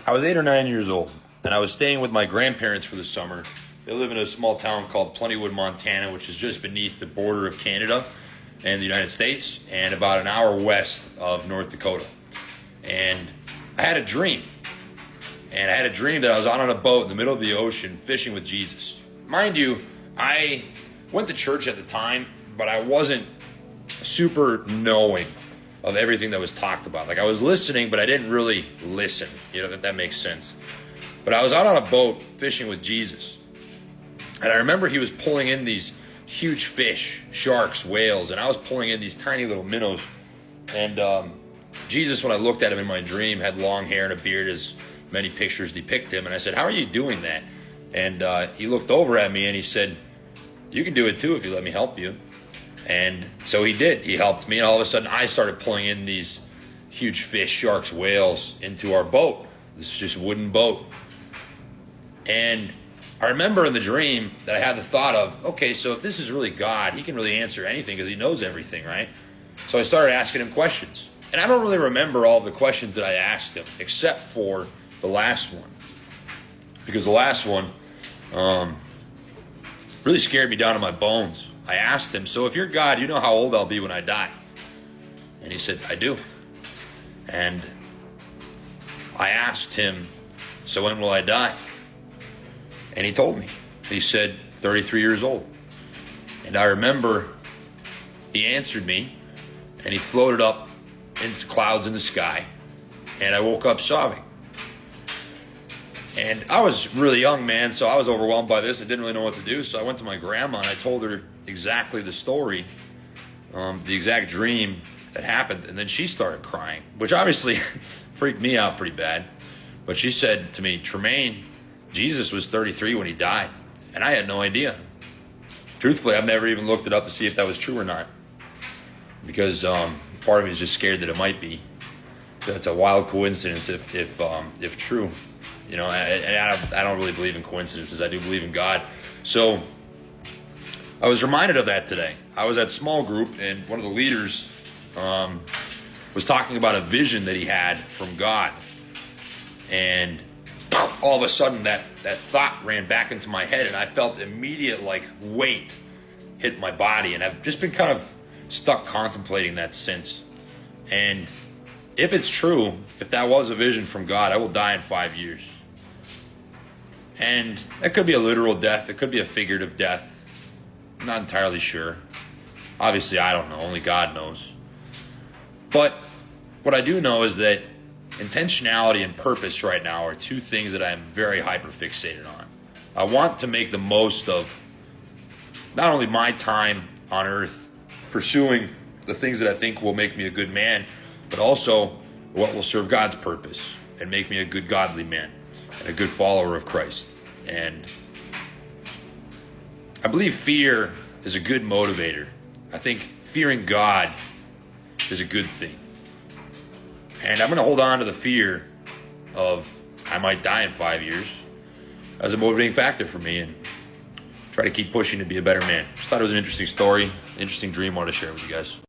I was 8 or 9 years old, and I was staying with my grandparents for the summer. They live in a small town called Plentywood, Montana, which is just beneath the border of Canada and the United States, and about an hour west of North Dakota. And I had a dream. And I had a dream that I was out on a boat in the middle of the ocean fishing with Jesus. Mind you, I went to church at the time, but I wasn't super knowing of everything that was talked about. Like, I was listening, but I didn't really listen, if that makes sense. But I was out on a boat fishing with Jesus. And I remember he was pulling in these huge fish, sharks, whales, and I was pulling in these tiny little minnows. And Jesus, when I looked at him in my dream, had long hair and a beard, as many pictures depict him. And I said, "How are you doing that?" And he looked over at me and he said, "You can do it too if you let me help you." And so he did. He helped me, and all of a sudden I started pulling in these huge fish, sharks, whales into our boat. This is just a wooden boat. And I remember in the dream that I had the thought of, okay, so if this is really God, he can really answer anything because he knows everything, right? So I started asking him questions. And I don't really remember all the questions that I asked him, except for the last one. Because the last one really scared me down to my bones. I asked him, "So if you're God, you know how old I'll be when I die?" And he said, "I do." And I asked him, "So when will I die?" And he told me. He said, 33 years old. And I remember he answered me, and he floated up into clouds in the sky, and I woke up sobbing. And I was really young, man, so I was overwhelmed by this. I didn't really know what to do, so I went to my grandma, and I told her exactly the story, the exact dream that happened. And then she started crying, which obviously freaked me out pretty bad. But she said to me, "Tremaine, Jesus was 33 when he died." And I had no idea. Truthfully, I've never even looked it up to see if that was true or not, because part of me is just scared that it might be. That's a wild coincidence if true. I don't really believe in coincidences. I do believe in God. So I was reminded of that today. I was at small group, and one of the leaders was talking about a vision that he had from God. And all of a sudden that thought ran back into my head, and I felt immediate weight hit my body. And I've just been kind of stuck contemplating that since. And if it's true, if that was a vision from God, I will die in 5 years. And that could be a literal death. It could be a figurative death. I'm not entirely sure. Obviously, I don't know. Only God knows. But what I do know is that intentionality and purpose right now are two things that I'm very hyper-fixated on. I want to make the most of not only my time on earth pursuing the things that I think will make me a good man, but also what will serve God's purpose and make me a good godly man and a good follower of Christ. And I believe fear is a good motivator. I think fearing God is a good thing. And I'm going to hold on to the fear of I might die in 5 years as a motivating factor for me, and try to keep pushing to be a better man. Just thought it was an interesting story, interesting dream. Wanted to share it with you guys.